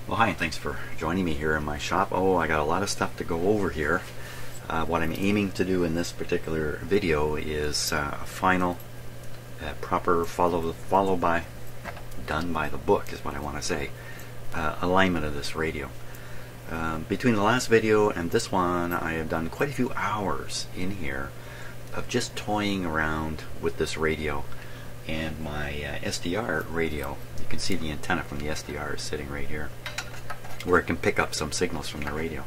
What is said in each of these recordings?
Well, hi, and thanks for joining me here in my shop. Oh, I got a lot of stuff to go over here. What I'm aiming to do in this particular video is a final, proper done by the book is what I want to say, alignment of this radio. Between the last video and this one, I have done quite a few hours in here of just toying around with this radio and my SDR radio. You can see the antenna from the SDR is sitting right here, where it can pick up some signals from the radio.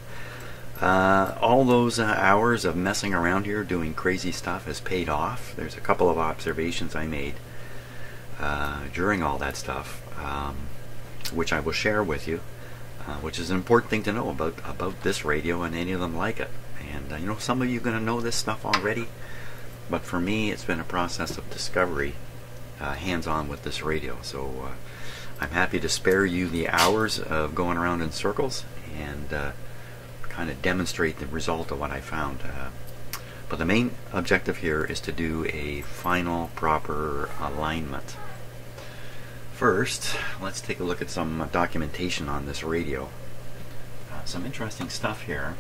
All those hours of messing around here doing crazy stuff has paid off. There's a couple of observations I made during all that stuff, which I will share with you, which is an important thing to know about this radio and any of them like it. And you know, some of you are going to know this stuff already, but for me it's been a process of discovery, hands-on with this radio. So I'm happy to spare you the hours of going around in circles and kind of demonstrate the result of what I found. But the main objective here is to do a final proper alignment. First, let's take a look at some documentation on this radio. Some interesting stuff here.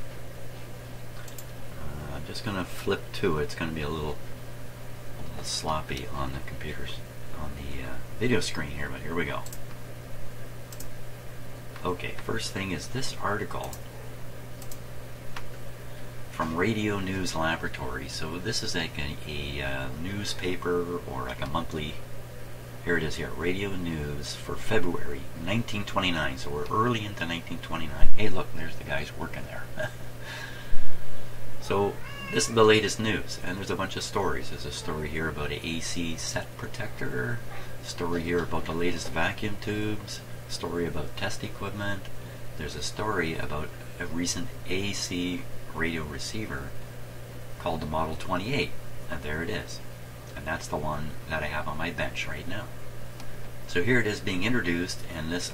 I'm just going to flip to it. It's going to be a little sloppy on the computers, on the video screen here, but here we go. Okay, first thing is this article from Radio News Laboratory. So this is like a newspaper or like a monthly. Here it is here, Radio News for February 1929. So we're early into 1929. Hey, look, there's the guys working there. So this is the latest news, and there's a bunch of stories. There's a story here about an AC set protector, a story here about the latest vacuum tubes, a story about test equipment. There's a story about a recent AC radio receiver called the Model 28, and there it is. And that's the one that I have on my bench right now. So here it is being introduced, and this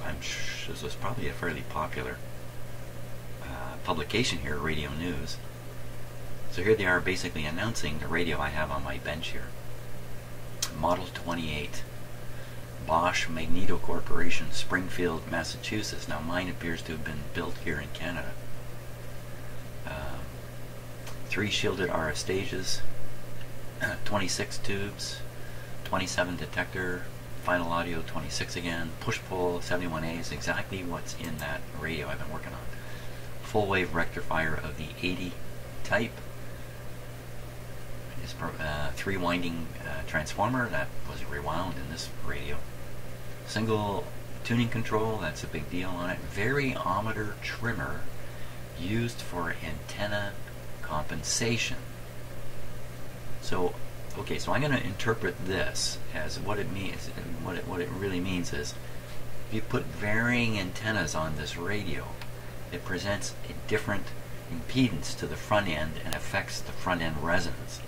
was probably a fairly popular publication here, Radio News. So here they are basically announcing the radio I have on my bench here. Model 28, Bosch Magneto Corporation, Springfield, Massachusetts. Now mine appears to have been built here in Canada. 3 shielded RF stages, 26 tubes, 27 detector, final audio 26 again, push-pull 71A is exactly what's in that radio I've been working on. Full wave rectifier of the 80 type. 3 winding transformer that was rewound in this radio. Single tuning control, that's a big deal on it. Variometer trimmer used for antenna compensation. So okay, so I'm going to interpret this as what it means. What it really means is, if you put varying antennas on this radio, it presents a different impedance to the front end and affects the front end resonance.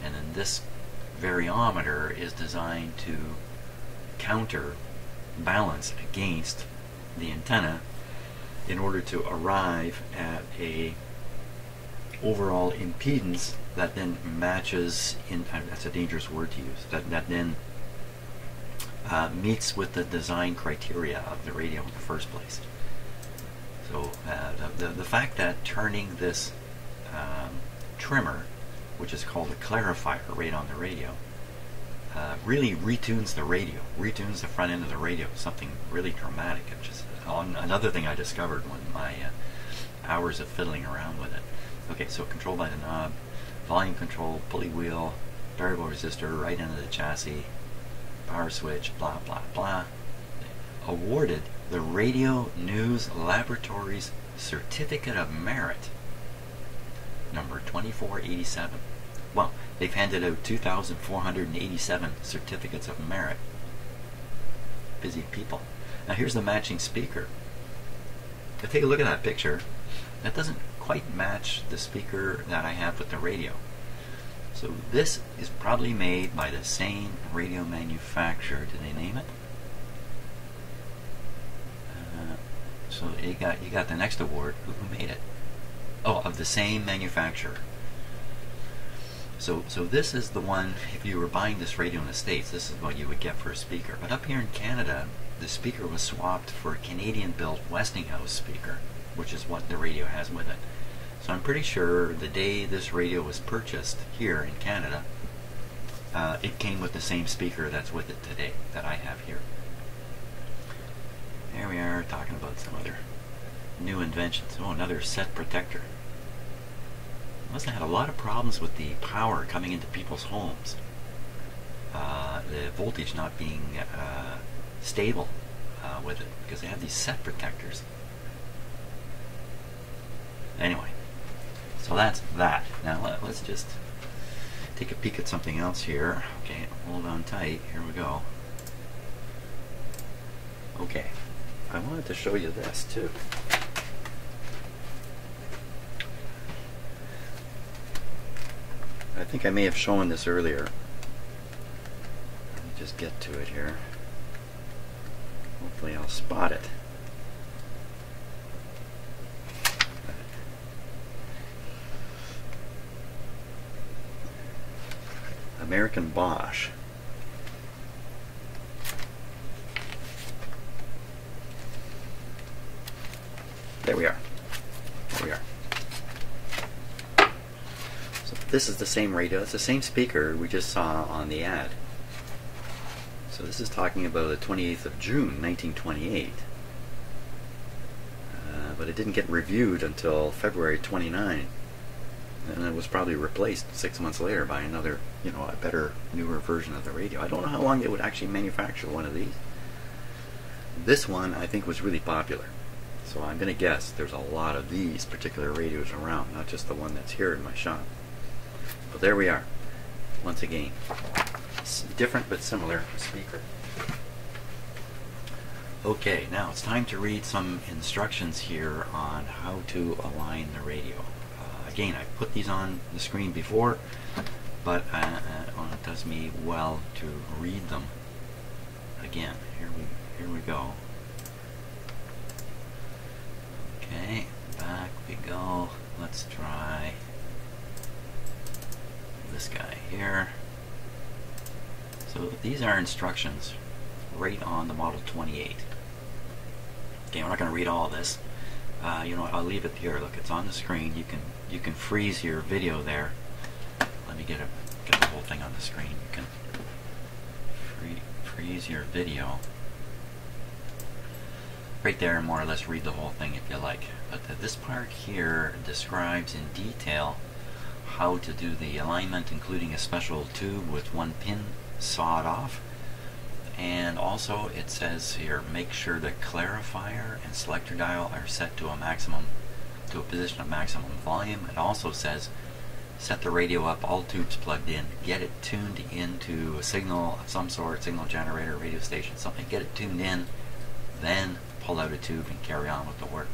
And then this variometer is designed to counterbalance against the antenna in order to arrive at a overall impedance that then matches in, that's a dangerous word to use, that then meets with the design criteria of the radio in the first place. So the fact that turning this trimmer, which is called a clarifier right on the radio, really retunes the radio, retunes the front end of the radio, something really dramatic. And just another thing I discovered when my hours of fiddling around with it. Okay, so control by the knob, volume control, pulley wheel, variable resistor, right end of the chassis, power switch, blah blah blah. Awarded the Radio News Laboratory's Certificate of Merit, number 2487. Well, they've handed out 2,487 certificates of merit. Busy people. Now here's the matching speaker. Now take a look at that picture. That doesn't quite match the speaker that I have with the radio. So this is probably made by the same radio manufacturer. Did they name it? So you got the next award. Who made it? Oh, of the same manufacturer. So this is the one, if you were buying this radio in the States, this is what you would get for a speaker. But up here in Canada, the speaker was swapped for a Canadian-built Westinghouse speaker, which is what the radio has with it. So I'm pretty sure the day this radio was purchased here in Canada, it came with the same speaker that's with it today that I have here. There we are, talking about some other new inventions. Oh, another set protector. Must have had a lot of problems with the power coming into people's homes. The voltage not being stable with it, because they have these set protectors. Anyway, so that's that. Now let's just take a peek at something else here. Okay, hold on tight. Here we go. Okay, I wanted to show you this too. I think I may have shown this earlier. Let me just get to it here. Hopefully I'll spot it. American Bosch. There we are. There we are. So this is the same radio. It's the same speaker we just saw on the ad. So this is talking about the 28th of June, 1928. But it didn't get reviewed until February 29. And it was probably replaced 6 months later by another, a better, newer version of the radio. I don't know how long they would actually manufacture one of these. This one, I think, was really popular. So I'm going to guess there's a lot of these particular radios around, not just the one that's here in my shop. But there we are. Once again, different but similar speaker. Okay, now it's time to read some instructions here on how to align the radio. Again, I put these on the screen before, but it does me well to read them again. Here we go. Okay, back we go. Let's try this guy here. So these are instructions right on the Model 28. Okay, we're not going to read all of this. I'll leave it here. Look, it's on the screen. You can freeze your video there. Let me get the whole thing on the screen. You can freeze your video right there and more or less read the whole thing if you like. But this part here describes in detail how to do the alignment, including a special tube with one pin sawed off. And also it says here, make sure the clarifier and selector dial are set to a position of maximum volume. It also says set the radio up, all tubes plugged in, get it tuned into a signal of some sort, signal generator, radio station, something, get it tuned in, then pull out a tube and carry on with the work,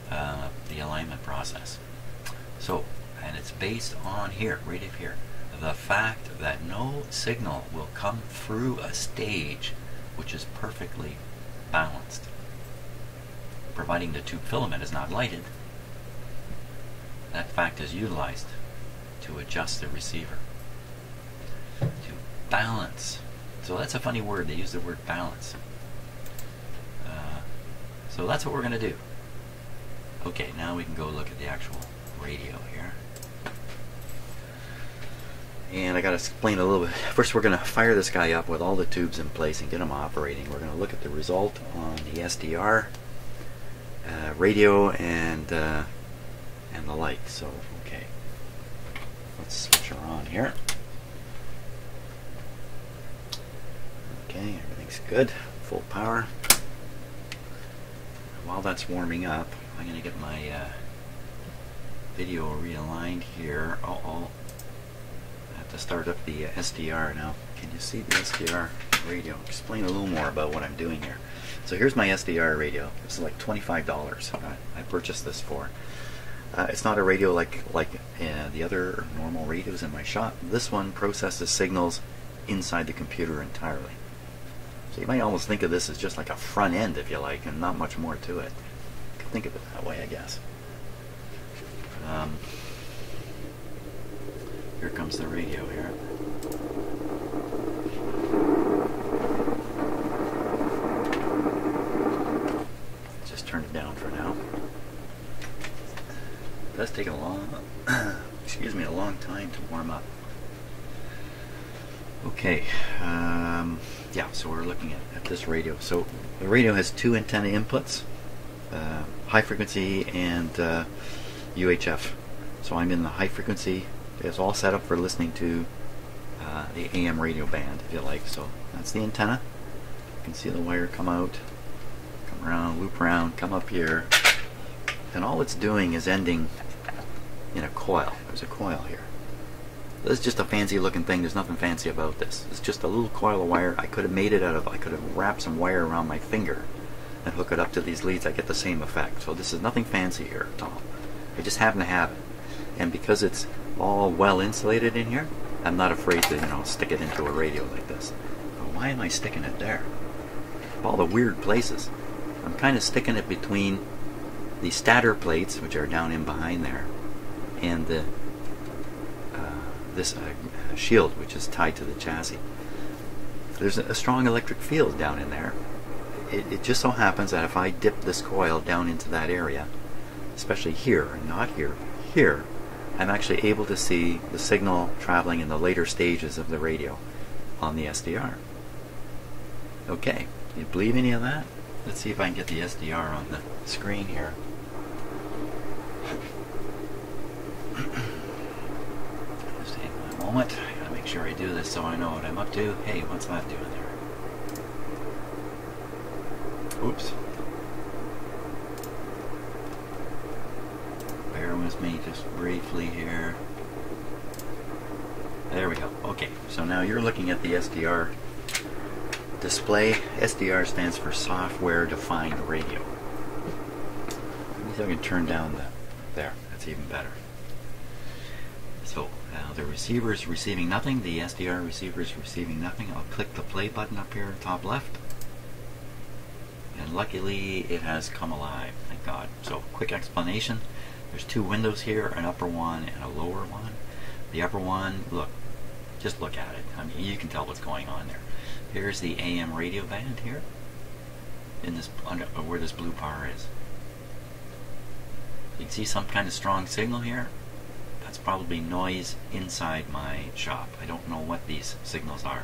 the alignment process. So, and it's based on here, right up here, the fact that no signal will come through a stage which is perfectly balanced. Providing the tube filament is not lighted, that fact is utilized to adjust the receiver. To balance. So that's a funny word, they use the word balance. So that's what we're going to do. Okay, now we can go look at the actual radio here. And I got to explain a little bit. First, we're going to fire this guy up with all the tubes in place and get them operating. We're going to look at the result on the SDR, radio, and the like. So, okay, let's switch her on here. Okay, everything's good. Full power. While that's warming up, I'm going to get my video realigned here. I have to start up the SDR now. Can you see the SDR radio? Explain a little more about what I'm doing here. So here's my SDR radio. This is like $25 I purchased this for. It's not a radio like the other normal radios in my shop. This one processes signals inside the computer entirely. So you might almost think of this as just like a front end, if you like, and not much more to it. You could think of it that way, I guess. Here comes the radio here. turn it down for now. It does take a long, excuse me, a long time to warm up. Okay, yeah, so we're looking at this radio. So the radio has two antenna inputs, high frequency and UHF. So I'm in the high frequency. It's all set up for listening to the AM radio band, if you like. So that's the antenna. You can see the wire come out, come around, loop around, come up here, and all it's doing is ending in a coil. There's a coil here. This is just a fancy looking thing. There's nothing fancy about this. It's just a little coil of wire. I could have made it out of, I could have wrapped some wire around my finger and hook it up to these leads. I get the same effect. So this is nothing fancy here at all. I just happen to have it. And because it's all well insulated in here, I'm not afraid to, you know, stick it into a radio like this. But why am I sticking it there? All the weird places. I'm kind of sticking it between the stator plates, which are down in behind there, and the this shield, which is tied to the chassis. There's a strong electric field down in there. It just so happens that if I dip this coil down into that area, especially here, and not here, here, I'm actually able to see the signal traveling in the later stages of the radio on the SDR. Okay, do you believe any of that? Let's see if I can get the SDR on the screen here. Just hang on a moment. I gotta make sure I do this so I know what I'm up to. Hey, what's that doing there? Oops. Bear with me just briefly here. There we go. Okay, so now you're looking at the SDR display. SDR stands for Software Defined Radio. Let me see if I can turn down the, there, that's even better. So now the receiver is receiving nothing, the SDR receiver is receiving nothing. I'll click the play button up here top left, and luckily it has come alive, thank God. So quick explanation, there's two windows here, an upper one and a lower one. The upper one, look, just look at it. I mean, you can tell what's going on there. Here's the AM radio band here, in this where this blue bar is. You can see some kind of strong signal here. That's probably noise inside my shop. I don't know what these signals are.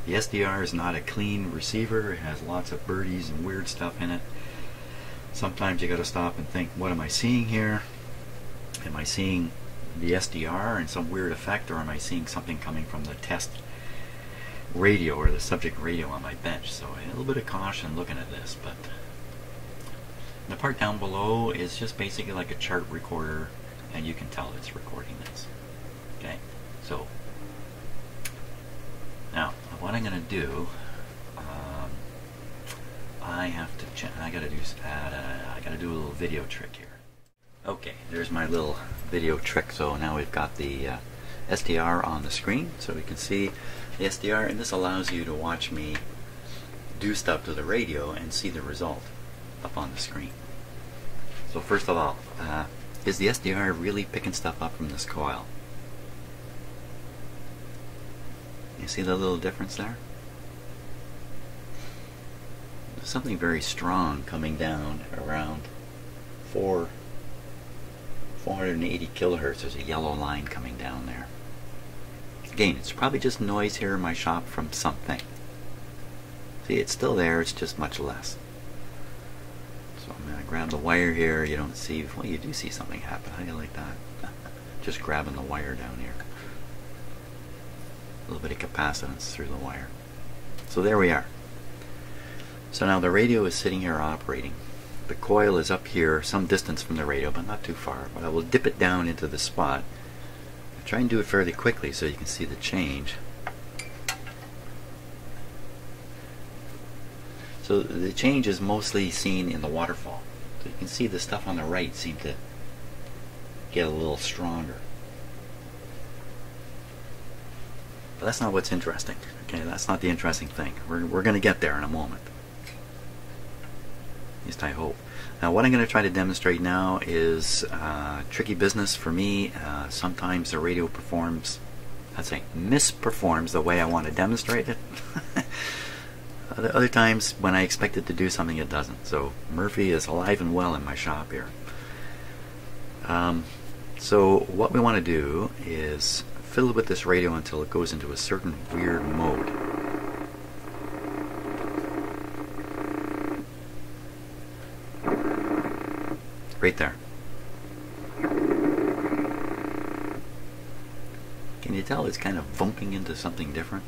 The SDR is not a clean receiver. It has lots of birdies and weird stuff in it. Sometimes you got to stop and think, what am I seeing here? Am I seeing the SDR and some weird effect, or am I seeing something coming from the test radio or the subject radio on my bench? So a little bit of caution looking at this, but the part down below is just basically like a chart recorder, and you can tell it's recording this. Okay, so now what I'm going to do, I have to I got to do a little video trick here. Okay, there's my little video trick. So now we've got the SDR on the screen, so we can see the SDR, and this allows you to watch me do stuff to the radio and see the result up on the screen. So first of all, is the SDR really picking stuff up from this coil? You see the little difference there? There's something very strong coming down around 480 kilohertz. There's a yellow line coming down there. Again, it's probably just noise here in my shop from something. See, it's still there, it's just much less. So I'm going to grab the wire here. You don't see, well, you do see something happen. How do you like that? Just grabbing the wire down here. A little bit of capacitance through the wire. So there we are. So now the radio is sitting here operating. The coil is up here, some distance from the radio, but not too far. But I will dip it down into the spot. I'll try and do it fairly quickly so you can see the change. So the change is mostly seen in the waterfall. So you can see the stuff on the right seem to get a little stronger. But that's not what's interesting. Okay, that's not the interesting thing. We're going to get there in a moment. At least I hope. Now what I'm going to try to demonstrate now is tricky business for me. Sometimes the radio performs, I'd say misperforms the way I want to demonstrate it. Other times when I expect it to do something, it doesn't. So Murphy is alive and well in my shop here. So what we want to do is fiddle with this radio until it goes into a certain weird mode. Right there. Can you tell it's kind of bumping into something different?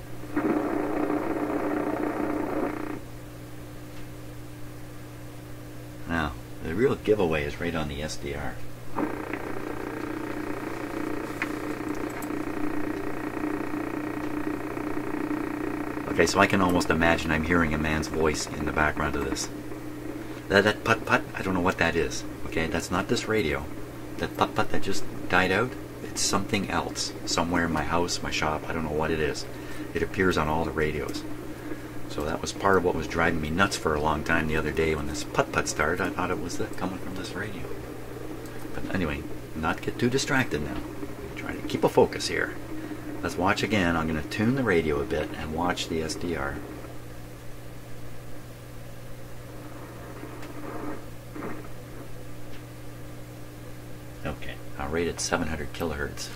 Now, the real giveaway is right on the SDR. Okay, so I can almost imagine I'm hearing a man's voice in the background of this. That putt-putt, I don't know what that is. Okay, that's not this radio. That putt-putt that just died out, it's something else. Somewhere in my house, my shop, I don't know what it is. It appears on all the radios. So that was part of what was driving me nuts for a long time the other day when this putt-putt started. I thought it was coming from this radio. But anyway, not get too distracted now. Try to keep a focus here. Let's watch again. I'm going to tune the radio a bit and watch the SDR. Okay, I'll rate it 700 kilohertz.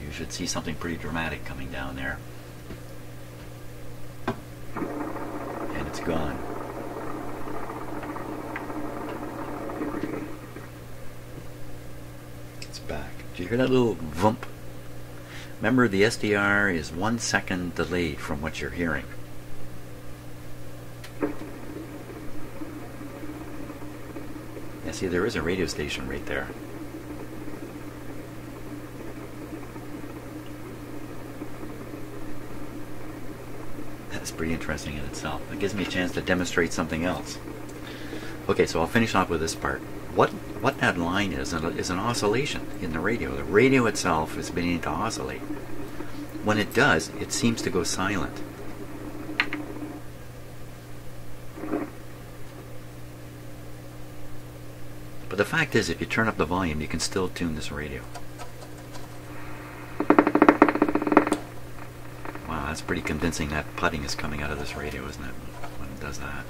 You should see something pretty dramatic coming down there. And it's gone. It's back. Did you hear that little vump? Remember, the SDR is 1 second delayed from what you're hearing. Yeah, see, there is a radio station right there. That's pretty interesting in itself. It gives me a chance to demonstrate something else. Okay, so I'll finish off with this part. What that line is an oscillation in the radio. The radio itself is beginning to oscillate. When it does, it seems to go silent. But the fact is, if you turn up the volume, you can still tune this radio. Wow, that's pretty convincing. That putting is coming out of this radio, isn't it? When it does that.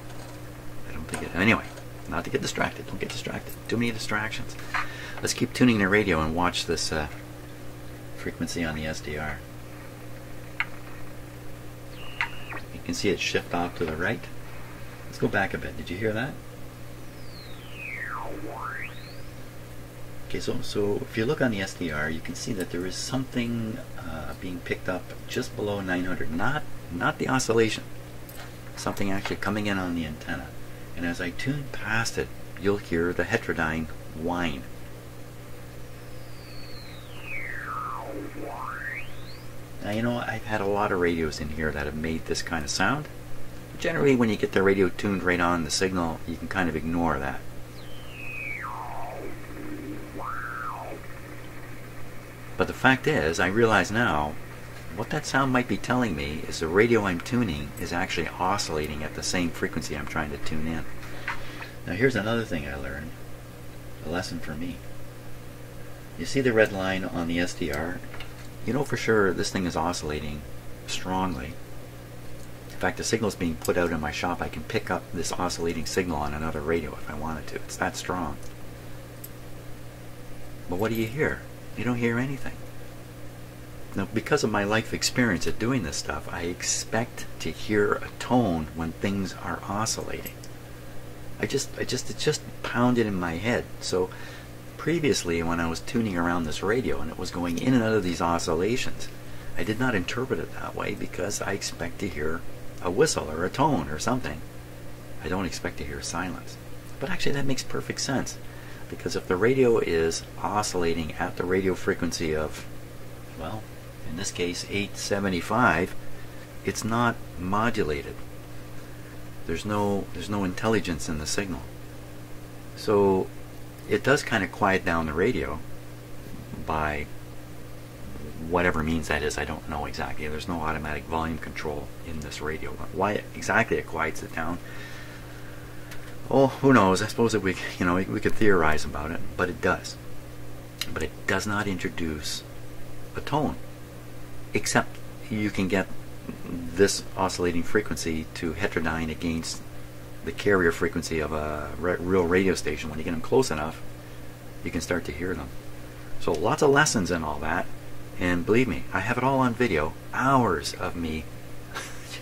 I don't think it... Anyway, not to get distracted. Don't get distracted. Too many distractions. Let's keep tuning the radio and watch this frequency on the SDR. You can see it shift off to the right. Let's go back a bit. Did you hear that? Okay, so if you look on the SDR, you can see that there is something being picked up just below 900. Not the oscillation. Something actually coming in on the antenna. And as I tune past it, you'll hear the heterodyne whine. Now, you know, I've had a lot of radios in here that have made this kind of sound. Generally, when you get the radio tuned right on the signal, you can kind of ignore that. But the fact is, I realize now, what that sound might be telling me is the radio I'm tuning is actually oscillating at the same frequency I'm trying to tune in. Now here's another thing I learned, a lesson for me. You see the red line on the SDR? You know for sure this thing is oscillating strongly. In fact, the signal's being put out in my shop. I can pick up this oscillating signal on another radio if I wanted to. It's that strong. But what do you hear? You don't hear anything. Now, because of my life experience at doing this stuff, I expect to hear a tone when things are oscillating. It's just pounded in my head. So previously, when I was tuning around this radio and it was going in and out of these oscillations, I did not interpret it that way because I expect to hear a whistle or a tone or something. I don't expect to hear silence. But actually, that makes perfect sense. Because if the radio is oscillating at the radio frequency of, well, in this case 875, it's not modulated. There's no intelligence in the signal. So it does kind of quiet down the radio by whatever means that is. I don't know exactly. There's no automatic volume control in this radio. Why exactly it quiets it down, oh, who knows? I suppose that we could theorize about it, but it does. But it does not introduce a tone, except you can get this oscillating frequency to heterodyne against the carrier frequency of a real radio station. When you get them close enough, you can start to hear them. So lots of lessons in all that, and believe me, I have it all on video. Hours of me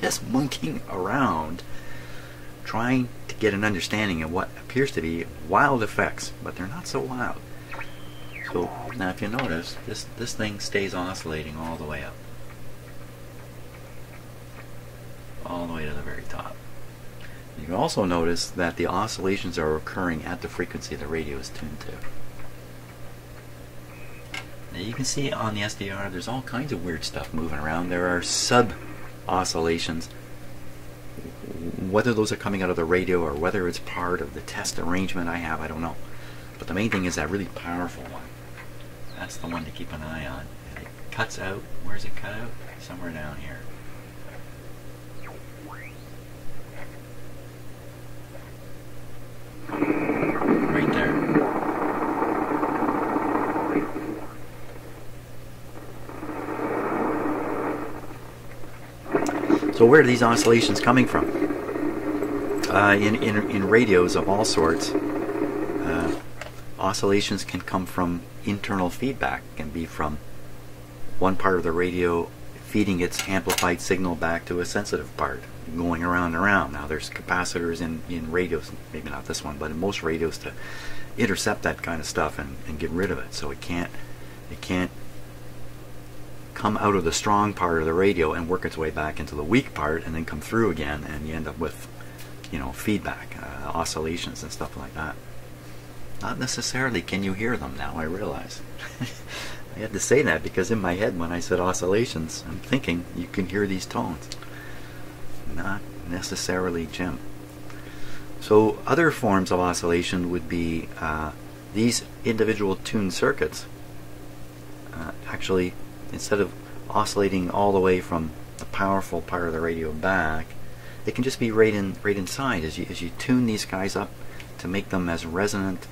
just monkeying around trying to get an understanding of what appears to be wild effects, but they're not so wild. So now if you notice, this thing stays oscillating all the way up. All the way to the very top. You can also notice that the oscillations are occurring at the frequency the radio is tuned to. Now you can see on the SDR there's all kinds of weird stuff moving around. There are sub-oscillations. Whether those are coming out of the radio or whether it's part of the test arrangement I have, I don't know. But the main thing is that really powerful one. That's the one to keep an eye on. And it cuts out. Where's it cut out? Somewhere down here. Right there. So where are these oscillations coming from? In radios of all sorts, oscillations can come from internal feedback. It can be from one part of the radio feeding its amplified signal back to a sensitive part, going around and around. Now there's capacitors in radios, maybe not this one, but in most radios to intercept that kind of stuff and get rid of it. So it can't come out of the strong part of the radio and work its way back into the weak part and then come through again, and you end up with, you know, feedback, oscillations and stuff like that. Not necessarily can you hear them now, I realize. I had to say that because in my head when I said oscillations, I'm thinking you can hear these tones. Not necessarily, Jim. So other forms of oscillation would be these individual tuned circuits. Actually, instead of oscillating all the way from the powerful part of the radio back, it can just be right inside as you tune these guys up to make them as resonant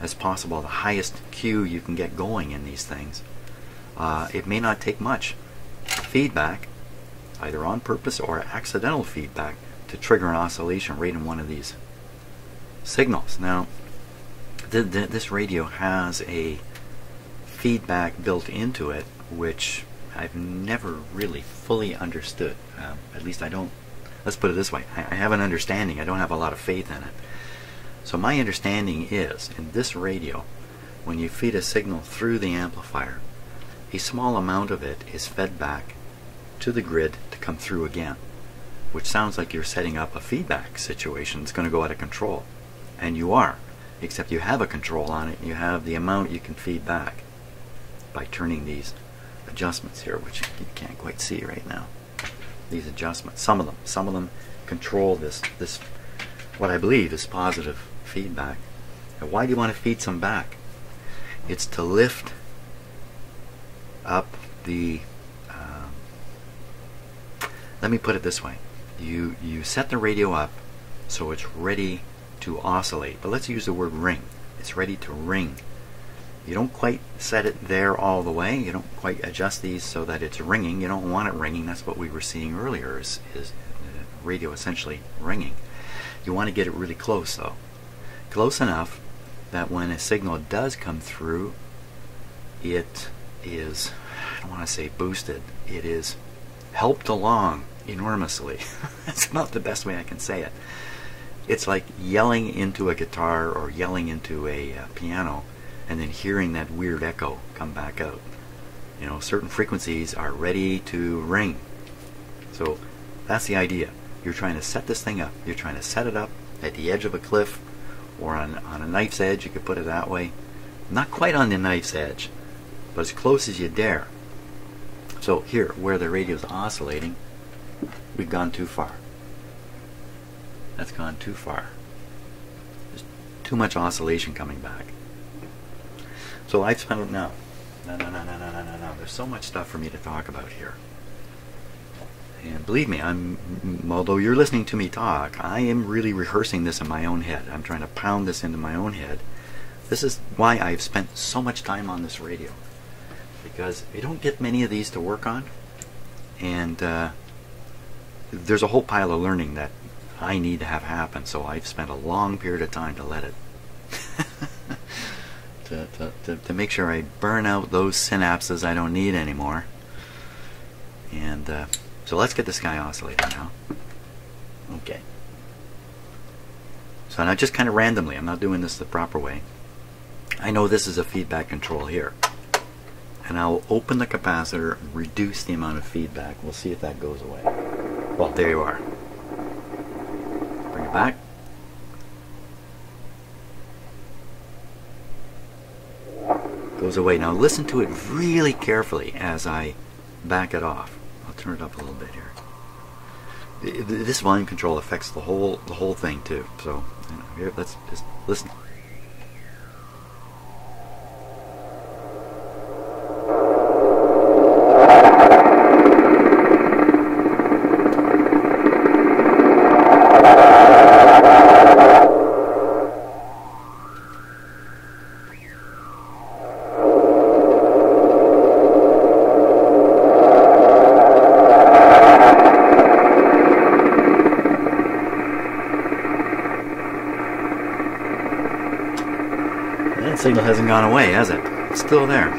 as possible, the highest Q you can get going in these things. It may not take much feedback, either on purpose or accidental feedback, to trigger an oscillation right in one of these signals. Now, this radio has a feedback built into it, which I've never really fully understood. At least I don't. Let's put it this way. I have an understanding. I don't have a lot of faith in it. So my understanding is, in this radio, when you feed a signal through the amplifier, a small amount of it is fed back to the grid to come through again, which sounds like you're setting up a feedback situation that's going to go out of control. And you are, except you have a control on it. You have the amount you can feed back by turning these adjustments here, which you can't quite see right now. These adjustments, some of them control this what I believe is positive feedback. And why do you want to feed some back? It's to lift up the let me put it this way. You set the radio up so it's ready to oscillate, but let's use the word ring. It's ready to ring. You don't quite set it there all the way. You don't quite adjust these so that it's ringing. You don't want it ringing. That's what we were seeing earlier, is radio essentially ringing. You want to get it really close, though. Close enough that when a signal does come through, it is, I don't want to say boosted, it is helped along enormously. That's not the best way I can say it. It's like yelling into a guitar or yelling into a piano and then hearing that weird echo come back out. You know, certain frequencies are ready to ring. So that's the idea. You're trying to set this thing up. You're trying to set it up at the edge of a cliff or on a knife's edge, you could put it that way. Not quite on the knife's edge, but as close as you dare. So here, where the radio's oscillating, we've gone too far. That's gone too far. There's too much oscillation coming back. So I've spent no. There's so much stuff for me to talk about here. And believe me, although you're listening to me talk, I am really rehearsing this in my own head. I'm trying to pound this into my own head. This is why I've spent so much time on this radio. Because you don't get many of these to work on. And there's a whole pile of learning that I need to have happen, so I've spent a long period of time to let it to make sure I burn out those synapses I don't need anymore. And so let's get this guy oscillating now. Okay. So now just kind of randomly, I'm not doing this the proper way. I know this is a feedback control here. And I'll open the capacitor and reduce the amount of feedback. We'll see if that goes away. Well, there you are. Bring it back. Goes away. Now listen to it really carefully as I back it off. I'll turn it up a little bit here. This volume control affects the whole thing too. So here, let's just listen. That signal hasn't gone away, has it? It's still there.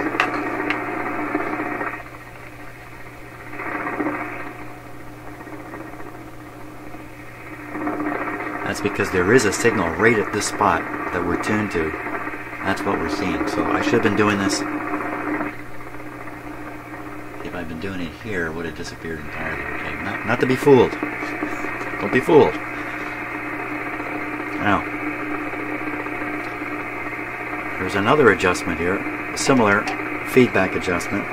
That's because there is a signal right at this spot that we're tuned to. That's what we're seeing. So I should have been doing this. If I'd been doing it here, it would have disappeared entirely. Okay, not to be fooled. Don't be fooled. Now, there's another adjustment here, a similar feedback adjustment.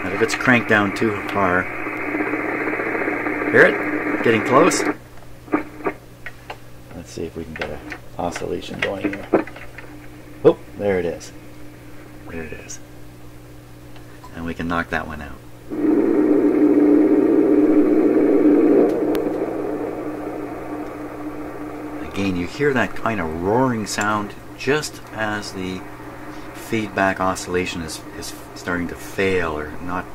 And if it's cranked down too far, hear it? Getting close. Let's see if we can get an oscillation going here. Oh, there it is. There it is. And we can knock that one out. Again, you hear that kind of roaring sound just as the feedback oscillation is starting to fail or not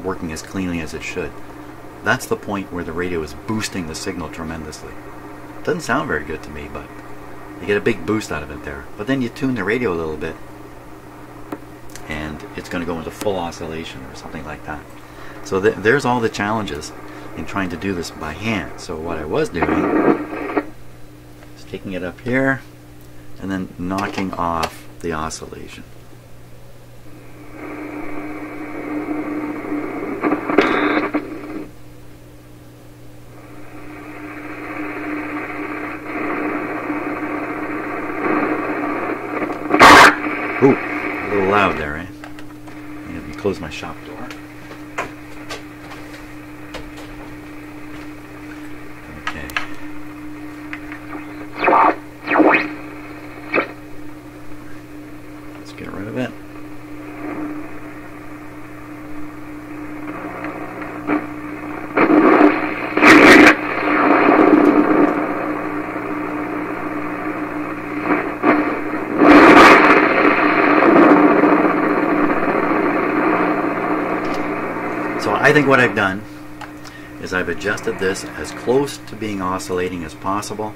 working as cleanly as it should. That's the point where the radio is boosting the signal tremendously. It doesn't sound very good to me, but you get a big boost out of it there. But then you tune the radio a little bit and it's going to go into full oscillation or something like that. So there's all the challenges in trying to do this by hand. So what I was doing is taking it up here and then knocking off the oscillation. Ooh, a little loud there, eh? Let me close my shop door. Okay. Let's get rid of it. So I think what I've done is I've adjusted this as close to being oscillating as possible.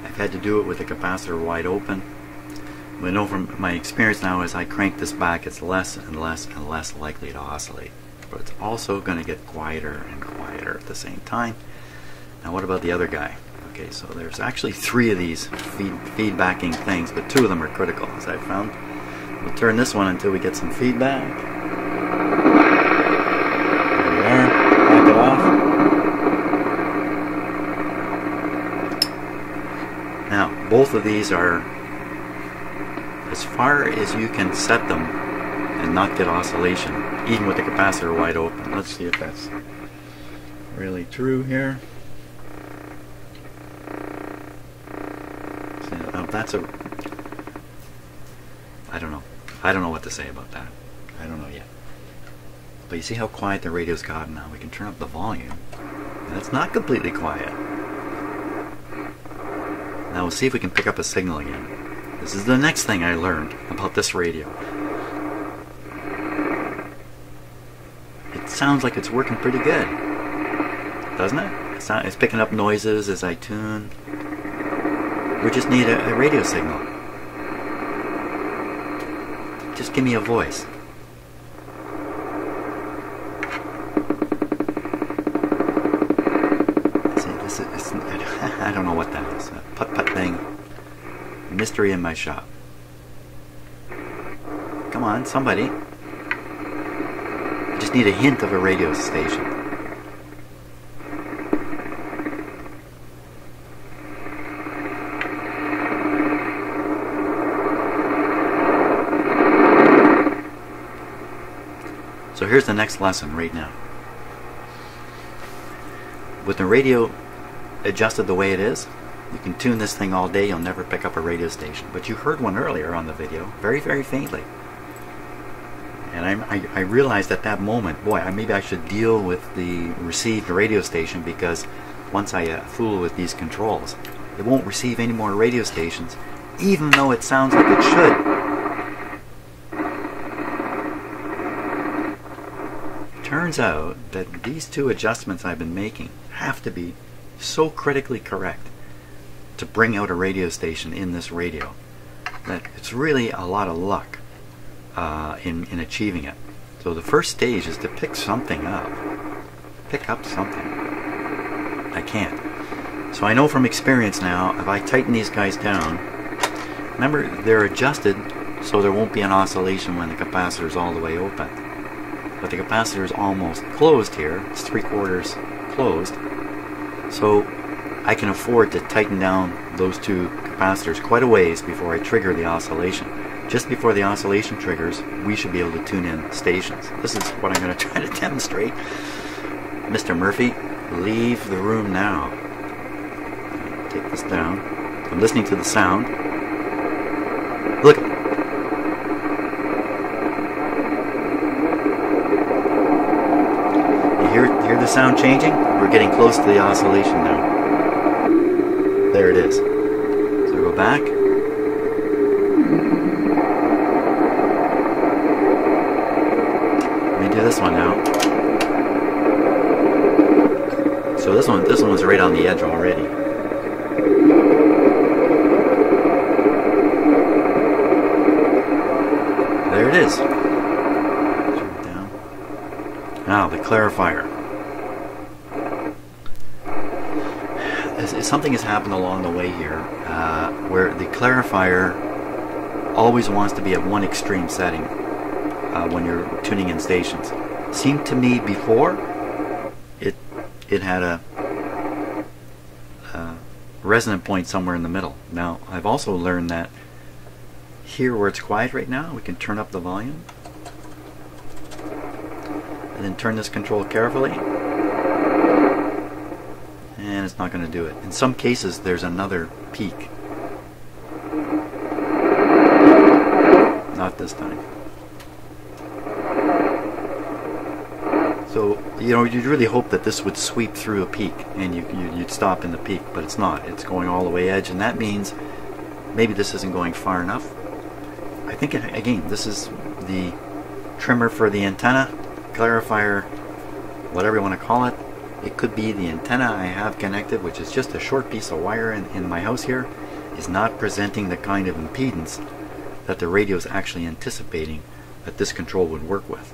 I've had to do it with the capacitor wide open. I know from my experience now as I crank this back, it's less and less and less likely to oscillate. But it's also going to get quieter and quieter at the same time. Now what about the other guy? Okay, so there's actually 3 of these feedbacking things, but 2 of them are critical, as I've found. We'll turn this one until we get some feedback. Back it off. Now, both of these are as far as you can set them and not get oscillation, even with the capacitor wide open. Let's see if that's really true here. So, that's a... I don't know. I don't know what to say about that. I don't know yet. But you see how quiet the radio's gotten now? We can turn up the volume. And it's not completely quiet. Now we'll see if we can pick up a signal again. This is the next thing I learned about this radio. It sounds like it's working pretty good. doesn't it? It's picking up noises as I tune. We just need a radio signal. Just give me a voice. See, this is I don't know what that is. A putt-putt thing. Mystery in my shop. Come on, somebody. I just need a hint of a radio station. So here's the next lesson right now. With the radio adjusted the way it is, you can tune this thing all day, you'll never pick up a radio station. But you heard one earlier on the video, very, very faintly. And I realized at that moment, boy, maybe I should deal with the received radio station, because once I fool with these controls, it won't receive any more radio stations, even though it sounds like it should. Turns out that these two adjustments I've been making have to be so critically correct to bring out a radio station in this radio that it's really a lot of luck in achieving it. So the first stage is to pick something up. Pick up something. I can't. So I know from experience now, if I tighten these guys down, remember they're adjusted so there won't be an oscillation when the capacitor is all the way open. But the capacitor is almost closed here. It's 3/4 closed. So I can afford to tighten down those two capacitors quite a ways before I trigger the oscillation. Just before the oscillation triggers, we should be able to tune in stations. This is what I'm going to try to demonstrate. Mr. Murphy, leave the room now. Take this down. I'm listening to the sound. Look. Hear the sound changing? We're getting close to the oscillation now. There it is. So go back. Let me do this one now. So this one's right on the edge already. There it is. Turn it down. Now the clarifier. Something has happened along the way here where the clarifier always wants to be at one extreme setting when you're tuning in stations. Seemed to me before it had a resonant point somewhere in the middle. Now I've also learned that here where it's quiet right now, we can turn up the volume and then turn this control carefully. And it's not going to do it. In some cases there's another peak. Not this time. So, you know, you'd really hope that this would sweep through a peak and you'd stop in the peak, but it's not. It's going all the way edge, and that means maybe this isn't going far enough. I think, again, this is the trimmer for the antenna, clarifier, whatever you want to call it. It could be the antenna I have connected, which is just a short piece of wire in my house here, is not presenting the kind of impedance that the radio is actually anticipating that this control would work with.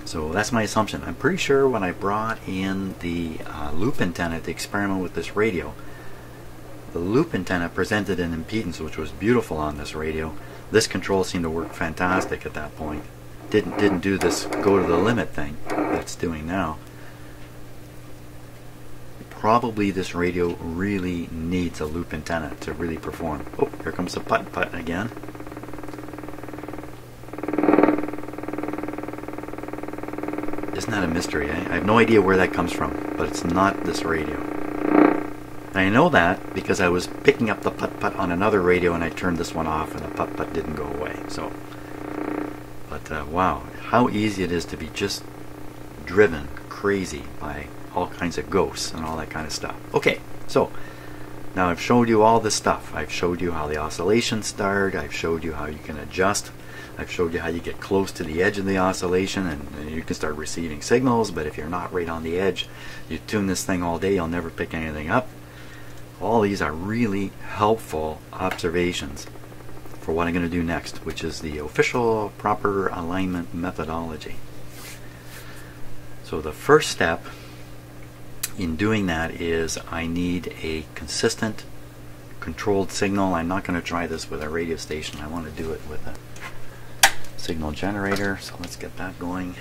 So that's my assumption. I'm pretty sure when I brought in the loop antenna to experiment with this radio, the loop antenna presented an impedance which was beautiful on this radio. This control seemed to work fantastic at that point. Didn't do this go to the limit thing that it's doing now. Probably this radio really needs a loop antenna to really perform. Oh, here comes the putt-putt again. Isn't that a mystery, eh? I have no idea where that comes from, but it's not this radio. And I know that because I was picking up the putt-putt on another radio and I turned this one off and the putt-putt didn't go away. So, but wow, how easy it is to be just driven crazy by all kinds of ghosts and all that kind of stuff. Okay, so now I've showed you all this stuff. I've showed you how the oscillations start. I've showed you how you can adjust I've showed you how you get close to the edge of the oscillation and you can start receiving signals, but if you're not right on the edge, you tune this thing all day, you'll never pick anything up. All these are really helpful observations for what I'm going to do next, which is the official proper alignment methodology. So the first step in doing that is I need a consistent controlled signal. I'm not going to try this with a radio station. I want to do it with a signal generator. So let's get that going.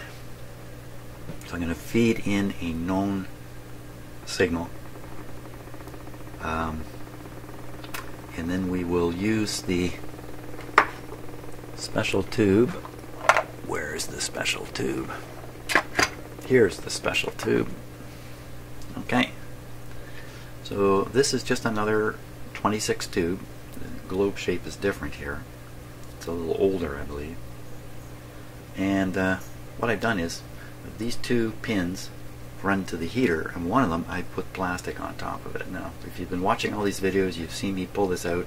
So I'm going to feed in a known signal. And then we will use the special tube. Where's the special tube? Here's the special tube. Okay. So this is just another 26 tube. The globe shape is different here. It's a little older, I believe. And what I've done is these two pins run to the heater, and one of them I put plastic on top of it. Now, if you've been watching all these videos, you've seen me pull this out,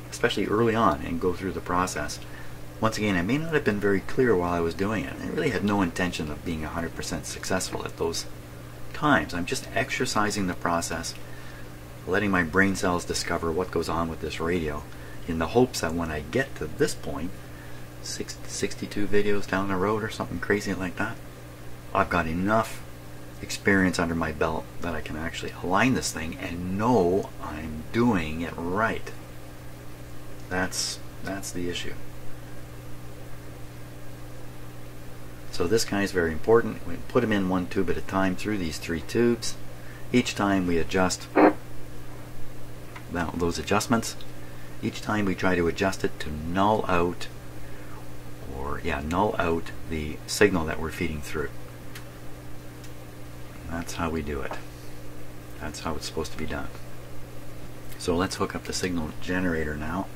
especially early on, and go through the process. Once again, I may not have been very clear while I was doing it. I really had no intention of being 100% successful at those times. I'm just exercising the process, letting my brain cells discover what goes on with this radio, in the hopes that when I get to this point, 62 videos down the road or something crazy like that, I've got enough experience under my belt that I can actually align this thing and know I'm doing it right. That's the issue. So this guy is very important. We put him in one tube at a time through these three tubes. Each time we adjust those adjustments. Each time we try to adjust it to null out the signal that we're feeding through. That's how we do it. That's how it's supposed to be done. So let's hook up the signal generator now.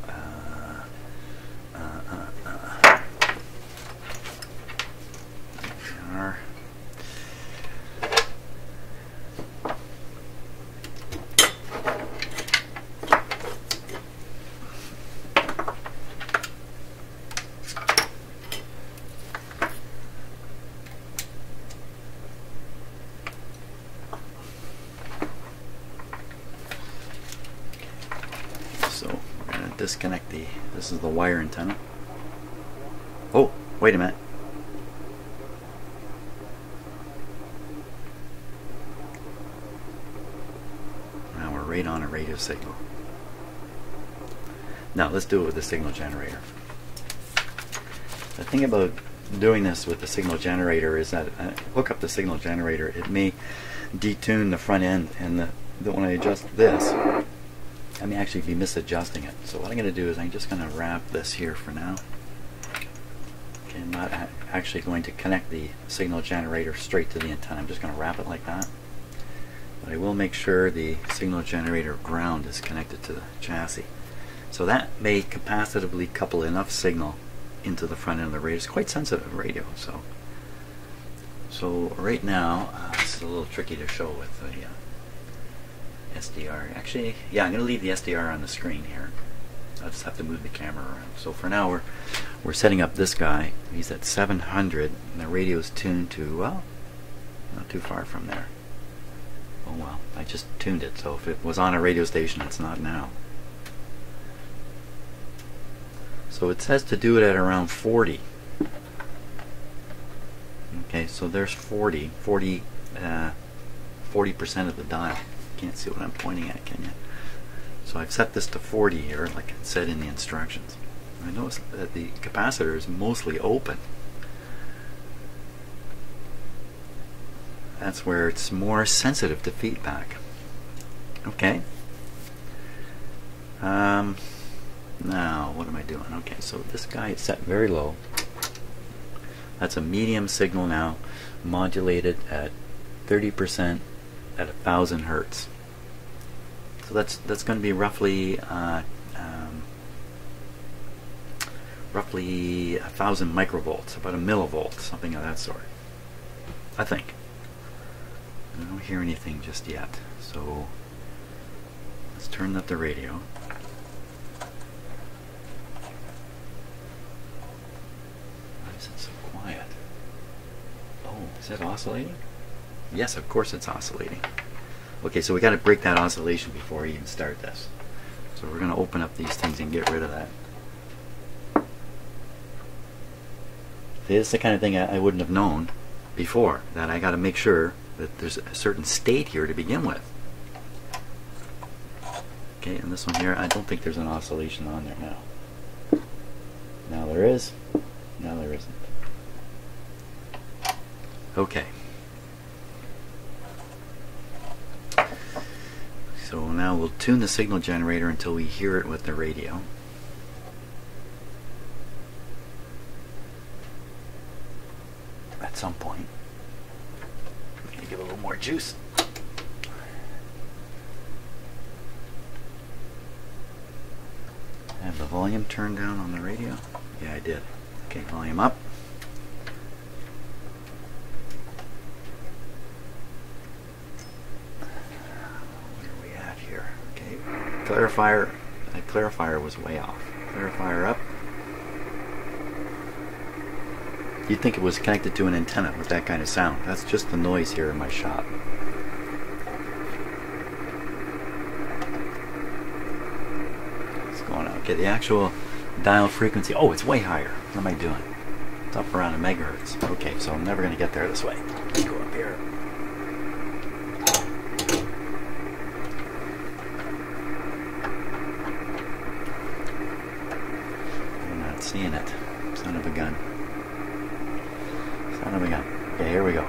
So we're going to disconnect this is the wire antenna. Oh, wait a minute. Now we're right on a radio signal. Now let's do it with the signal generator. The thing about doing this with the signal generator is that hook up the signal generator, it may detune the front end, and when I adjust this, I may actually be misadjusting it. So what I'm going to do is I'm just going to wrap this here for now. Okay, I'm not actually going to connect the signal generator straight to the antenna. I'm just going to wrap it like that. But I will make sure the signal generator ground is connected to the chassis. So that may capacitively couple enough signal into the front end of the radio. It's quite sensitive radio. So right now, this is a little tricky to show with the SDR. Actually, yeah, I'm going to leave the SDR on the screen here. I'll just have to move the camera around. So for now, we're setting up this guy. He's at 700, and the radio's tuned to, well, not too far from there. Oh well, I just tuned it, so if it was on a radio station, it's not now. So it says to do it at around 40. Okay, so there's 40% of the dial. Can't see what I'm pointing at, can you? So I've set this to 40 here, like it said in the instructions. I notice that the capacitor is mostly open. That's where it's more sensitive to feedback. Okay. Now, what am I doing? Okay, so this guy is set very low. That's a medium signal now, modulated at 30% at 1,000 hertz. So that's going to be roughly 1,000 microvolts, about a millivolt, something of that sort. I think. I don't hear anything just yet. So let's turn up the radio. Is it oscillating? Yes, of course it's oscillating. Okay, so we got to break that oscillation before we even start this. So we're going to open up these things and get rid of that. This is the kind of thing I wouldn't have known before, that I got to make sure that there's a certain state here to begin with. Okay, and this one here, I don't think there's an oscillation on there now. Now there is, now there isn't. Okay. So now we'll tune the signal generator until we hear it with the radio. At some point. I'm going to give it a little more juice. Have the volume turned down on the radio? Yeah, I did. Okay, volume up. Where are we at here? Okay, clarifier. That clarifier was way off. Clarifier up. You'd think it was connected to an antenna with that kind of sound. That's just the noise here in my shop. What's going on? Okay, the actual dial frequency. Oh, it's way higher. What am I doing? It's up around a megahertz. Okay, so I'm never going to get there this way. Let's go up here. I'm not seeing it. Son of a gun. Son of a gun. Okay, here we go.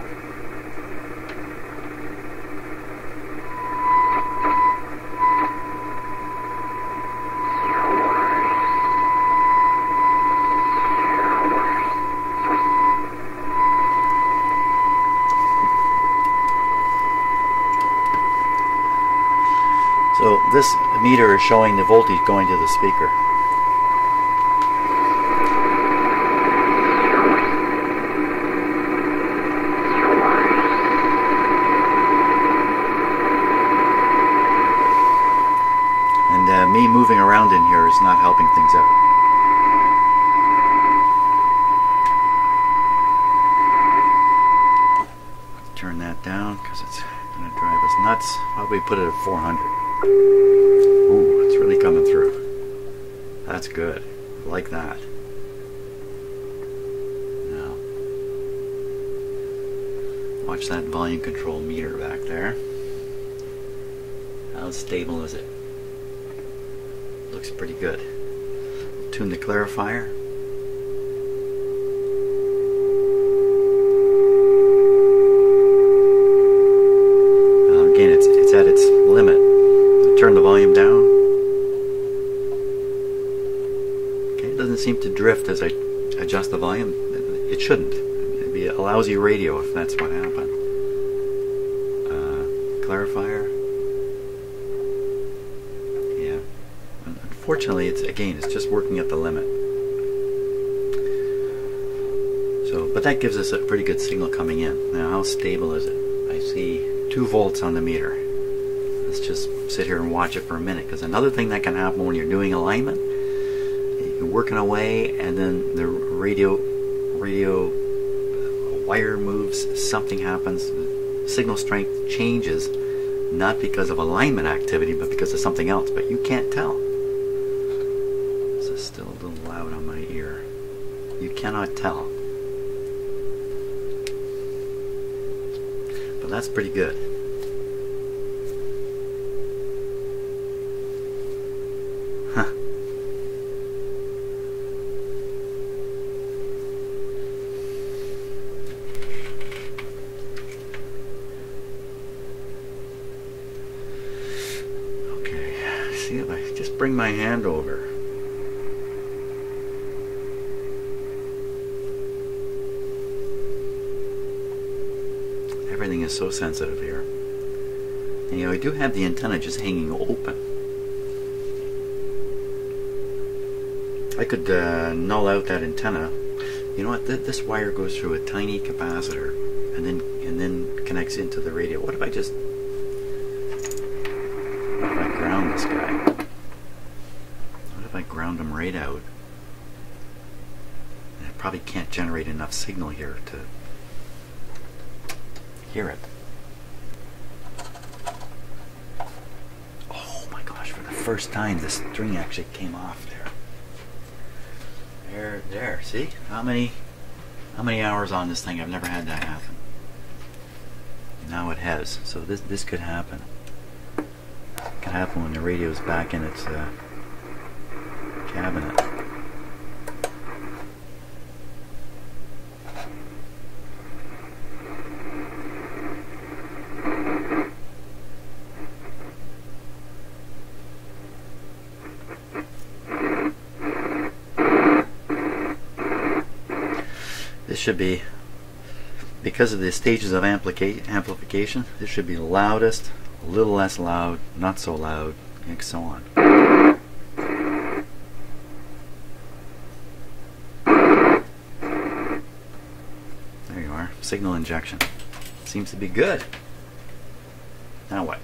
So this meter is showing the voltage going to the speaker. And me moving around in here is not helping things out. Let's turn that down because it's going to drive us nuts. Probably put it at 400. Ooh, it's really coming through. That's good. I like that. Now, watch that volume control meter back there. How stable is it? Looks pretty good. Tune the clarifier. Again, it's at its limit. Turn the volume down. Okay, it doesn't seem to drift as I adjust the volume. It shouldn't. It'd be a lousy radio if that's what happened. Clarifier. Yeah. Unfortunately, it's just working at the limit. So, but that gives us a pretty good signal coming in. Now, how stable is it? I see 2 volts on the meter. Let's just sit here and watch it for a minute, because another thing that can happen when you're doing alignment, you're working away and then the radio wire moves, something happens, signal strength changes, not because of alignment activity but because of something else, but you can't tell. This is still a little loud on my ear. You cannot tell, but that's pretty good. See if I just bring my hand over. Everything is so sensitive here. And I do have the antenna just hanging open. I could null out that antenna. You know what? This wire goes through a tiny capacitor and then connects into the radio. What if I just ground this guy? What if I ground him right out? I probably can't generate enough signal here to hear it. Oh my gosh, for the first time the string actually came off there. There, see? How many hours on this thing? I've never had that happen. Now it has. So this could happen. It could happen when the radio's back in its cabinet. This should be, because of the stages of amplification, this should be the loudest, a little less loud, not so loud, and so on. There you are, signal injection. Seems to be good. Now what?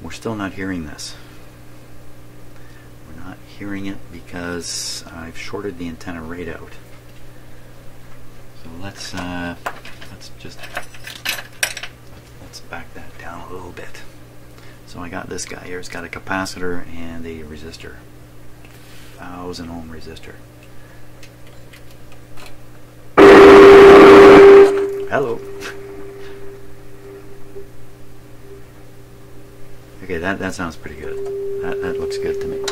We're still not hearing this. We're not hearing it because I've shorted the antenna right out. So let's back that down a little bit. So I got this guy here. It's got a capacitor and a resistor, 1000 ohm resistor. Hello. Okay, that sounds pretty good. That looks good to me.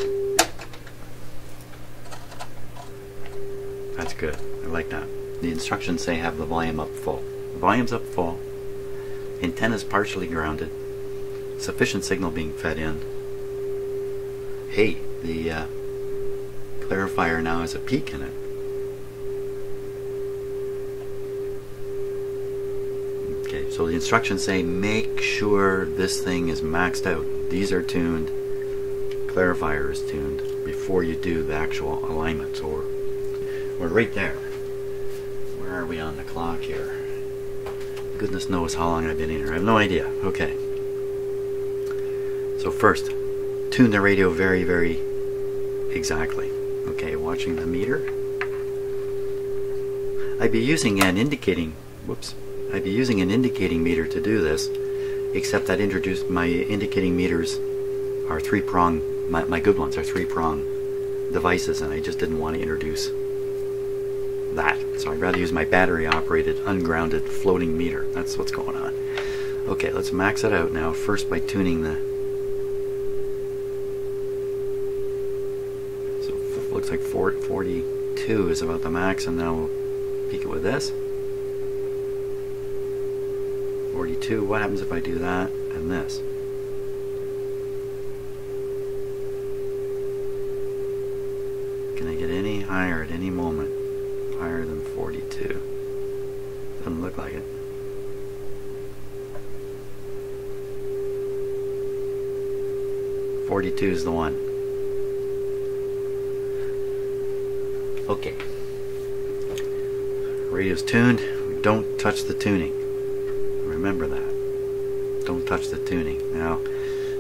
That's good. I like that. The instructions say have the volume up full. The volume's up full. Antenna's partially grounded. Sufficient signal being fed in. Hey, the clarifier now has a peak in it. Okay, so the instructions say make sure this thing is maxed out. These are tuned. Clarifier is tuned before you do the actual alignments, or right there. Where are we on the clock here? Goodness knows how long I've been in here. I have no idea. Okay. So first, tune the radio very, very exactly. Okay, watching the meter. I'd be using an indicating meter to do this, except that introduced my indicating meters are three-prong. My good ones are three-prong devices, and I just didn't want to introduce that. So I'd rather use my battery-operated, ungrounded, floating meter. That's what's going on. Okay, let's max it out now. First by tuning the... So it looks like 42 is about the max, and now we'll peak it with this. 42. What happens if I do that and this? Can I get any higher at any moment? Higher than 42. Doesn't look like it. .42 is the one. Okay. Radio's tuned. We don't touch the tuning. Remember that. Don't touch the tuning. Now,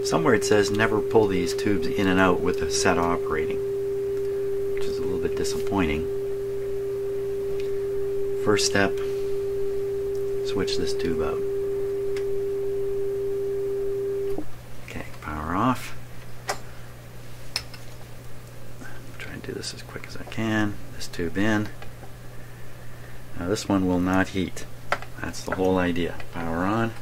somewhere it says never pull these tubes in and out with the set operating, which is a little bit disappointing. First step, switch this tube out. Okay, power off. Try and do this as quick as I can. This tube in. Now this one will not heat. That's the whole idea. Power on.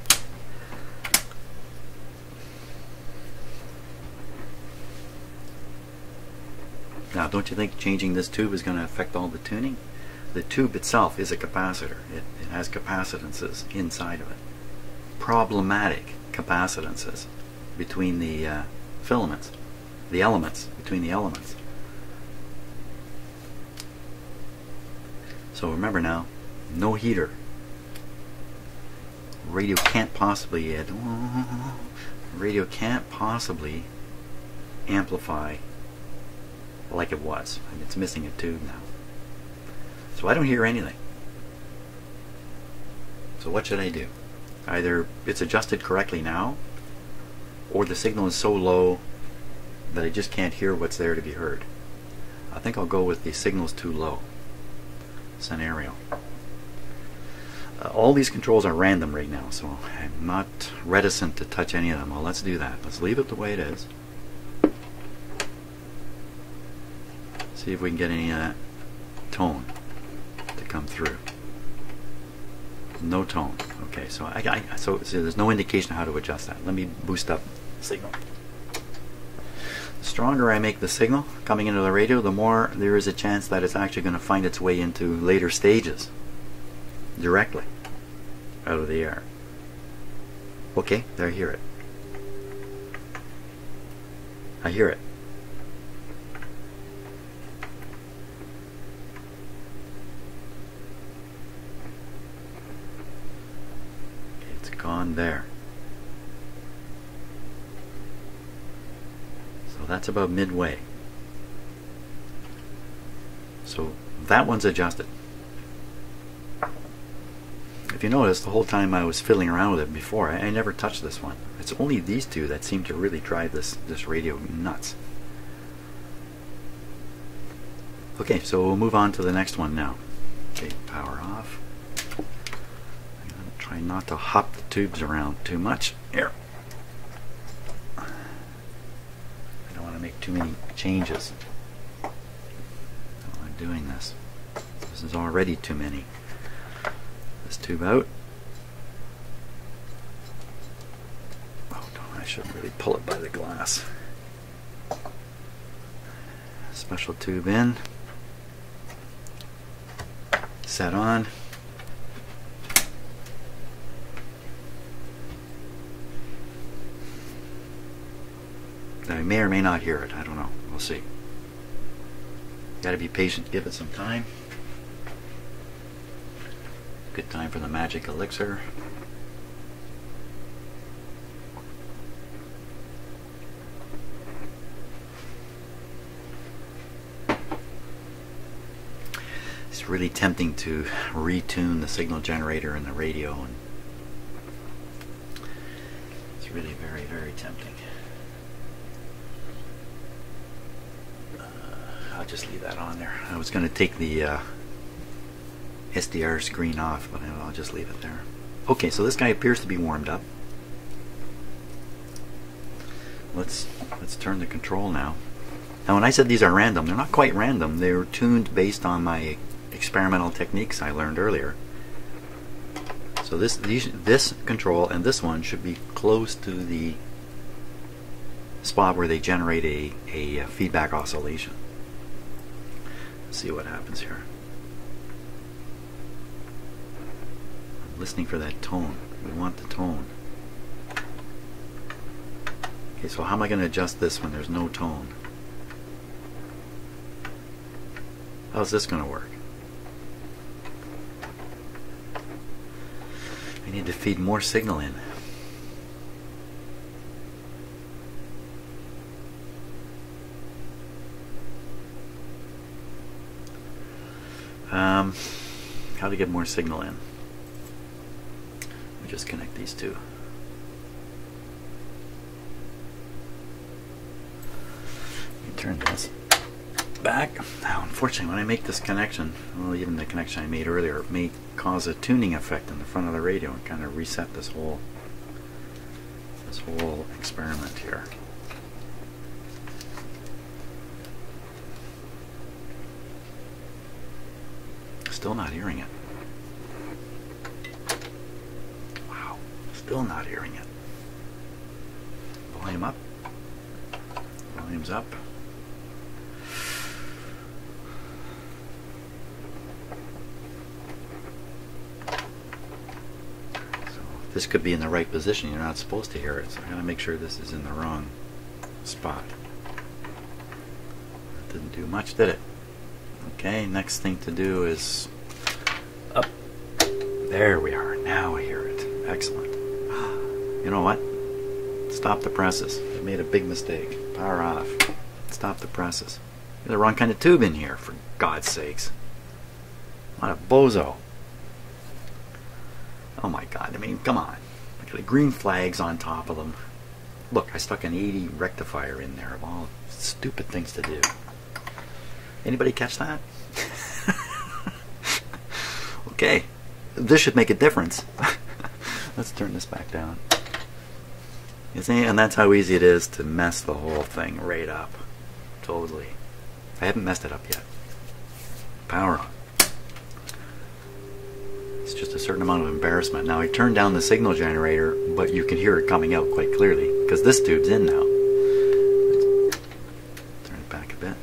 Now, don't you think changing this tube is going to affect all the tuning? The tube itself is a capacitor. It has capacitances inside of it. Problematic capacitances between the filaments, the elements, between the elements. So remember now, no heater. Radio can't possibly amplify like it was. I mean, it's missing a tube now. So I don't hear anything. So what should I do? Either it's adjusted correctly now, or the signal is so low that I just can't hear what's there to be heard. I think I'll go with the signal's too low scenario. All these controls are random right now, so I'm not reticent to touch any of them. Well, let's do that. Let's leave it the way it is. See if we can get any of that tone to come through. No tone. Okay, so so there's no indication of how to adjust that. Let me boost up the signal. The stronger I make the signal coming into the radio, the more there is a chance that it's actually going to find its way into later stages directly out of the air. Okay, there, I hear it. I hear it. Okay, it's gone there. So that's about midway. So that one's adjusted. If you notice, the whole time I was fiddling around with it before, I never touched this one. It's only these two that seem to really drive this radio nuts. Okay, so we'll move on to the next one now. Okay, power off. I'm going to try not to hop the tubes around too much. Here. I don't want to make too many changes while I'm doing this. This is already too many. This tube out. Oh no, I shouldn't really pull it by the glass. Special tube in. Set on. I may or may not hear it. I don't know. We'll see. Got to be patient. Give it some time. Good time for the magic elixir. It's really tempting to retune the signal generator in the radio, and it's really very, very tempting. I'll just leave that on there. I was going to take the SDR screen off, but I'll just leave it there. Okay, so this guy appears to be warmed up. Let's turn the control now. Now, when I said these are random, they're not quite random. They're tuned based on my experimental techniques I learned earlier. So this control and this one should be close to the spot where they generate a feedback oscillation. Let's see what happens here. Listening for that tone. We want the tone. Okay, so how am I going to adjust this when there's no tone? How's this going to work? I need to feed more signal in. How to get more signal in? Just connect these two. Let me turn this back. Now, unfortunately, when I make this connection, well, even the connection I made earlier, it may cause a tuning effect in the front of the radio and kind of reset this whole experiment here. Still not hearing it. Still not hearing it. Volume up. Volume's up. So this could be in the right position. You're not supposed to hear it. So I gotta make sure this is in the wrong spot. That didn't do much, did it? Okay, next thing to do is up. There we are. Now I hear it. Excellent. You know what? Stop the presses. I made a big mistake. Power off. Stop the presses. Got the wrong kind of tube in here, for God's sakes. What a bozo. Oh my God, I mean, come on. Look at the green flags on top of them. Look, I stuck an 80 rectifier in there of all stupid things to do. Anybody catch that? Okay. this should make a difference. Let's turn this back down. You see, and that's how easy it is to mess the whole thing right up. Totally. I haven't messed it up yet. Power on. It's just a certain amount of embarrassment. Now I turned down the signal generator, but you can hear it coming out quite clearly because this dude's in now. Let's turn it back a bit.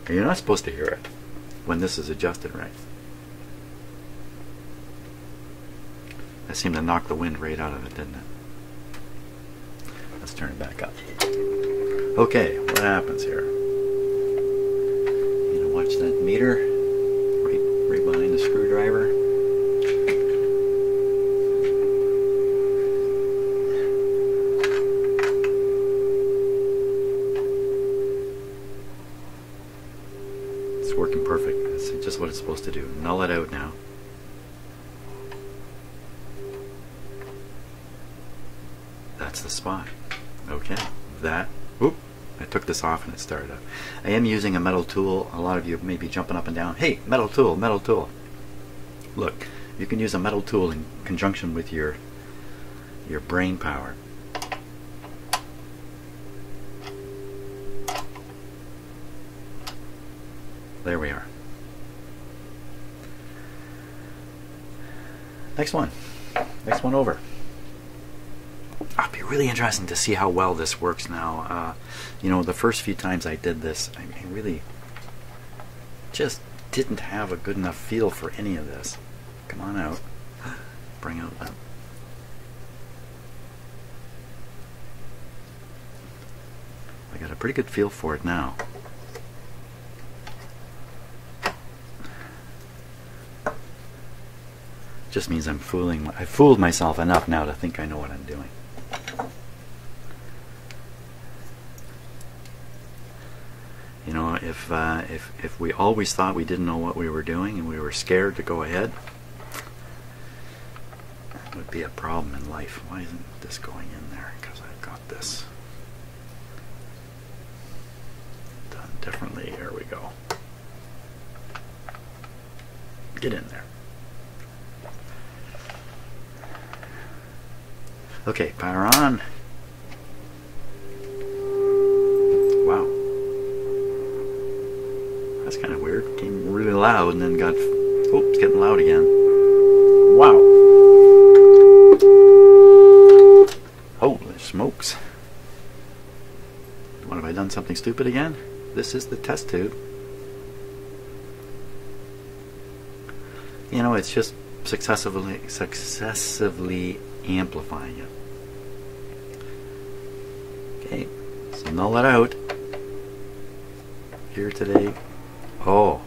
You're not supposed to hear it when this is adjusted right. That seemed to knock the wind right out of it, didn't it? Let's turn it back up. Okay, what happens here? You know, watch that meter right behind the screwdriver. It's working perfect. That's just what it's supposed to do. Null it out now. That's the spot. Okay, that. Oop, I took this off and it started up. I am using a metal tool. A lot of you may be jumping up and down. Hey, metal tool, metal tool. Look, you can use a metal tool in conjunction with your brain power. There we are. Next one. Next one over. It'll be really interesting to see how well this works now. You know, the first few times I did this, I really just didn't have a good enough feel for any of this. Come on out. Bring out that. I got a pretty good feel for it now. Just means I fooled myself enough now to think I know what I'm doing. You know, if we always thought we didn't know what we were doing and we were scared to go ahead, that would be a problem in life. Why isn't this going in there? Because I've got this done differently. Here we go. Get in there. Okay, power on. Wow. That's kind of weird. Came really loud and then got... Oh, it's getting loud again. Wow. Holy smokes. What, have I done something stupid again? This is the test tube. You know, it's just successively amplifying it. Okay, so null it out here today. Oh,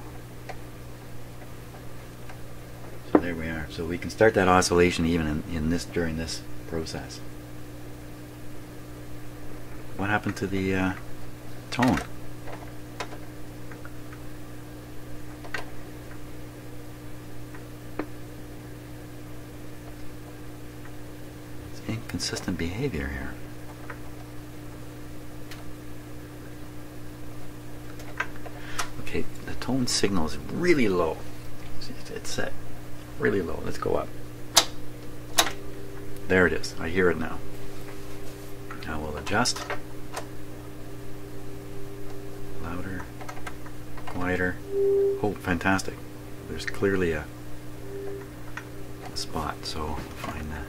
so there we are. So we can start that oscillation even in this during this process. What happened to the tone? It's inconsistent behavior here. Okay, the tone signal is really low. It's set really low. Let's go up. There it is. I hear it now. Now we'll adjust. Louder, quieter. Oh, fantastic. There's clearly a spot, so find that.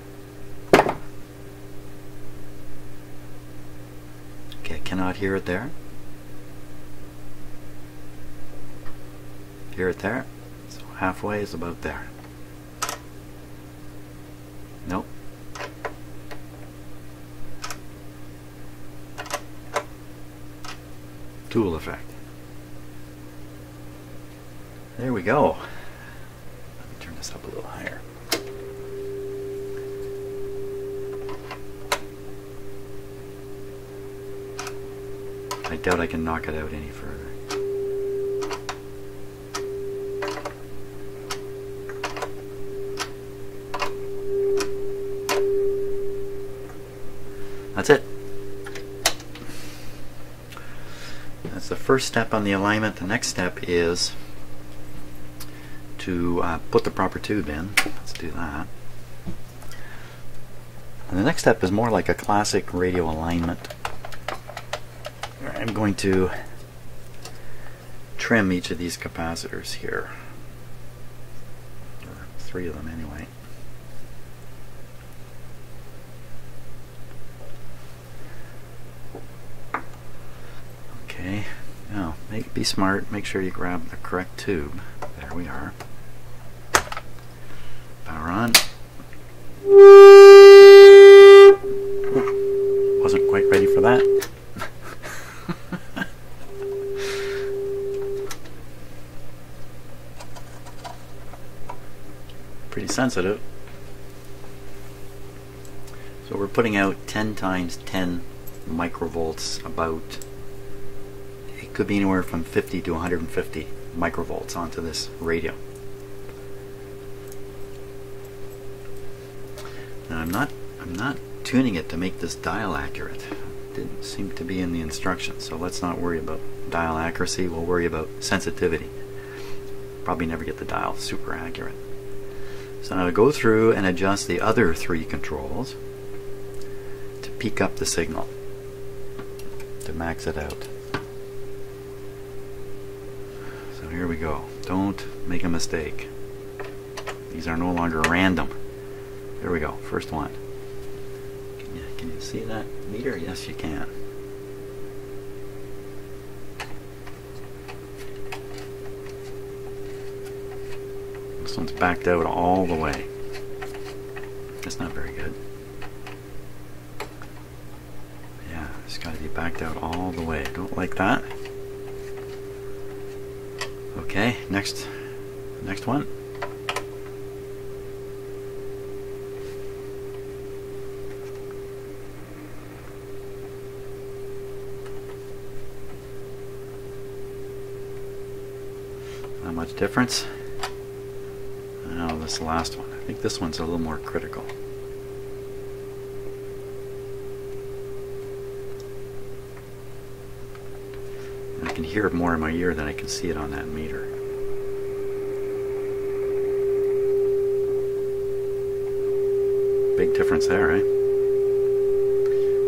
Okay, I cannot hear it there. Hear it there. So halfway is about there. Nope. Tool effect. There we go. Let me turn this up a little higher. I doubt I can knock it out any further. That's it. That's the first step on the alignment. The next step is to put the proper tube in. Let's do that. And the next step is more like a classic radio alignment. I'm going to trim each of these capacitors here, or 3 of them anyway. Okay, now be smart, make sure you grab the correct tube. There we are. Power on. Wasn't quite ready for that. Pretty sensitive. So we're putting out 10 times 10 microvolts, about, it could be anywhere from 50 to 150 microvolts onto this radio. Now I'm not tuning it to make this dial accurate. Didn't seem to be in the instructions, so let's not worry about dial accuracy. We'll worry about sensitivity. Probably never get the dial super accurate. So now to go through and adjust the other 3 controls to peak up the signal, to max it out. So here we go. Don't make a mistake. These are no longer random. There we go. First one. Can you see that meter? Yes, you can. This one's backed out all the way. That's not very good. Yeah, it's got to be backed out all the way. Don't like that. Okay, next one. Not much difference. Now this last one. I think this one's a little more critical. And I can hear it more in my ear than I can see it on that meter. Big difference there, right?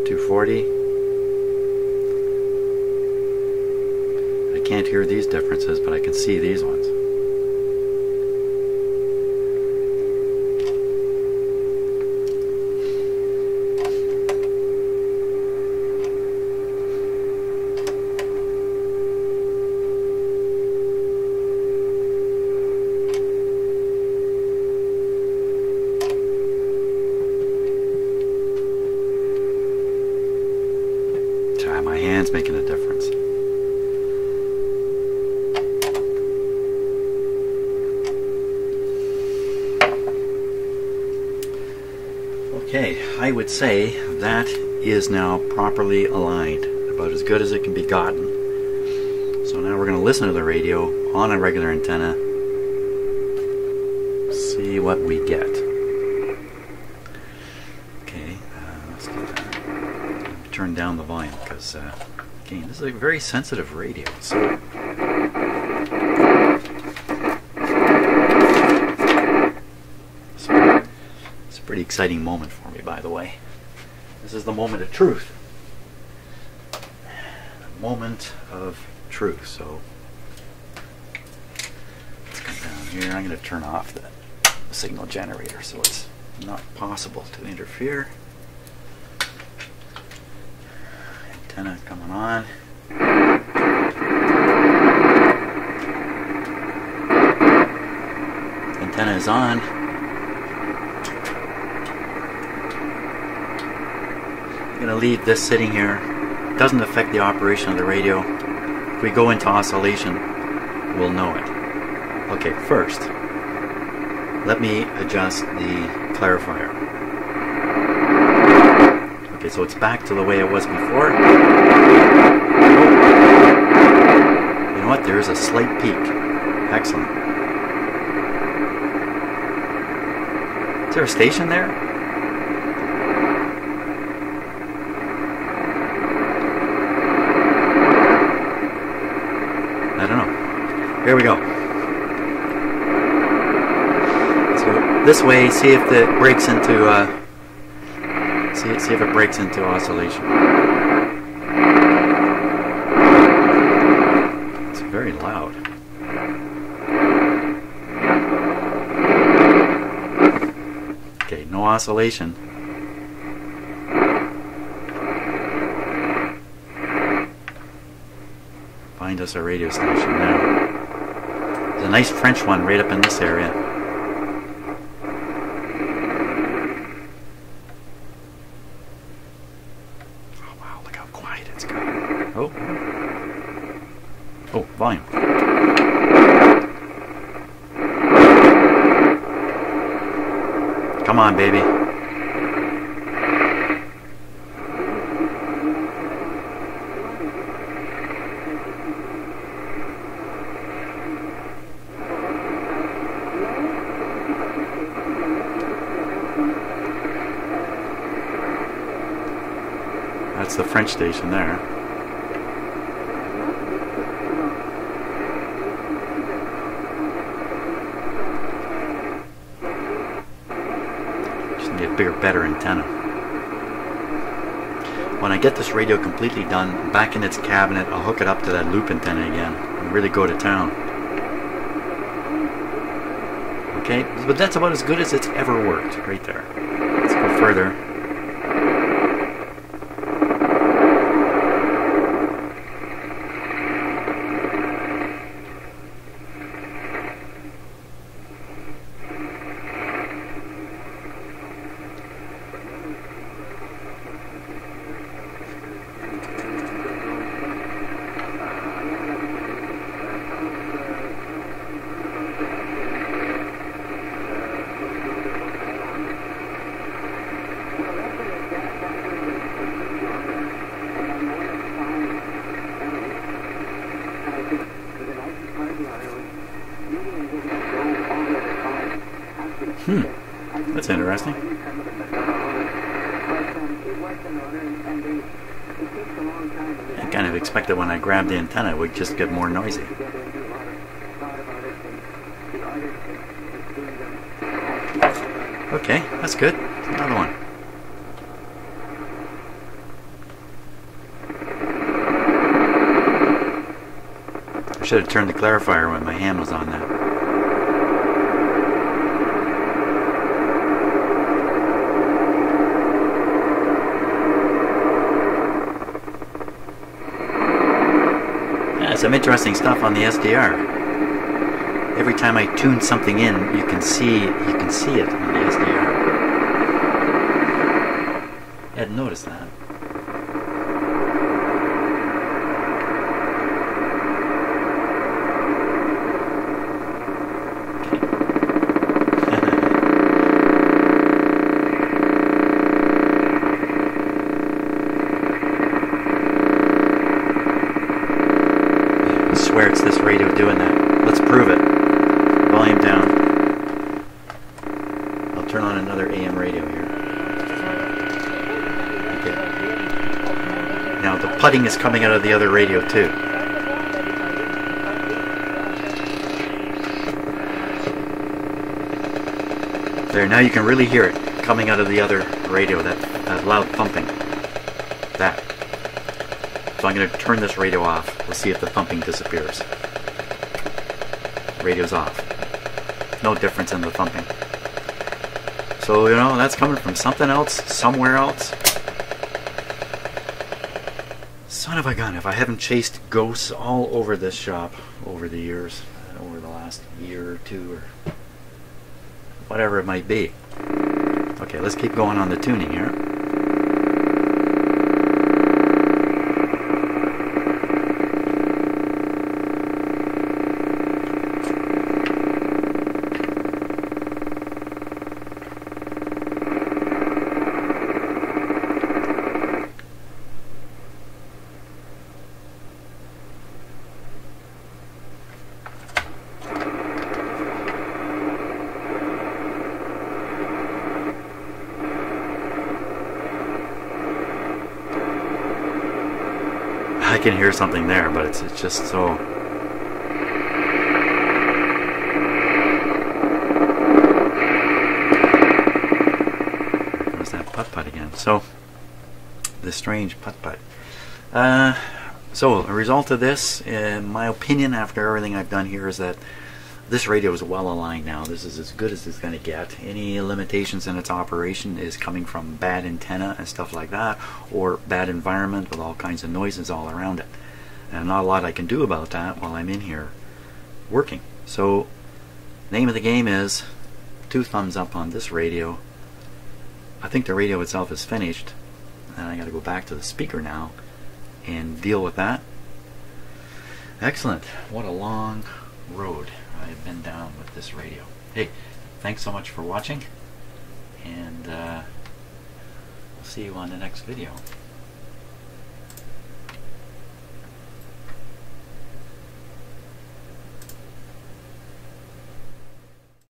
240. I can't hear these differences, but I can see these ones. My hand's making a difference. Okay, I would say that is now properly aligned, about as good as it can be gotten. So now we're going to listen to the radio on a regular antenna, see what we get. Okay, let's do that. Turn down the volume because, again, this is a very sensitive radio. So it's a pretty exciting moment for me, by the way. This is the moment of truth. The moment of truth. So let's come down here. I'm going to turn off the signal generator so it's not possible to interfere. Antenna coming on. Antenna is on. I'm going to leave this sitting here. It doesn't affect the operation of the radio. If we go into oscillation, we'll know it. Okay, first, let me adjust the clarifier. Okay, so it's back to the way it was before. Oh. You know what? There is a slight peak. Excellent. Is there a station there? I don't know. Here we go. this way, see if it breaks into see if it breaks into oscillation. It's very loud. Okay, no oscillation. Find us a radio station now. There's a nice French one right up in this area. Oh wow, look how quiet it's got. Oh. Oh, volume. Come on, baby. That's the French station there. Just need a bigger, better antenna. When I get this radio completely done, back in its cabinet, I'll hook it up to that loop antenna again and really go to town. Okay, but that's about as good as it's ever worked, right there. Let's go further. That's interesting. I kind of expected when I grabbed the antenna it would just get more noisy. Okay, that's good. Another one. I should have turned the clarifier when my hand was on that. Some interesting stuff on the SDR. Every time I tune something in, you can see it on the SDR. I hadn't noticed that. I swear it's this radio doing that. Let's prove it. Volume down. I'll turn on another AM radio here. Okay. Now the putting is coming out of the other radio too. There, now you can really hear it coming out of the other radio, that loud thumping. That. So I'm going to turn this radio off. We'll see if the thumping disappears. Radio's off. No difference in the thumping. So, you know, that's coming from something else, somewhere else. Son of a gun, if I haven't chased ghosts all over this shop over the years, over the last year or two, or whatever it might be. Okay, let's keep going on the tuning here. I can hear something there, but it's just so... putt-putt again. So, the strange putt-putt. So, a result of this, in my opinion, after everything I've done here, is that this radio is well aligned now. This is as good as it's going to get. Any limitations in its operation is coming from bad antenna and stuff like that, or bad environment with all kinds of noises all around it. And not a lot I can do about that while I'm in here working. So, name of the game is 2 thumbs up on this radio. I think the radio itself is finished, and I got to go back to the speaker now and deal with that. Excellent. What a long road I've been down with this radio. Hey, thanks so much for watching, and we'll see you on the next video.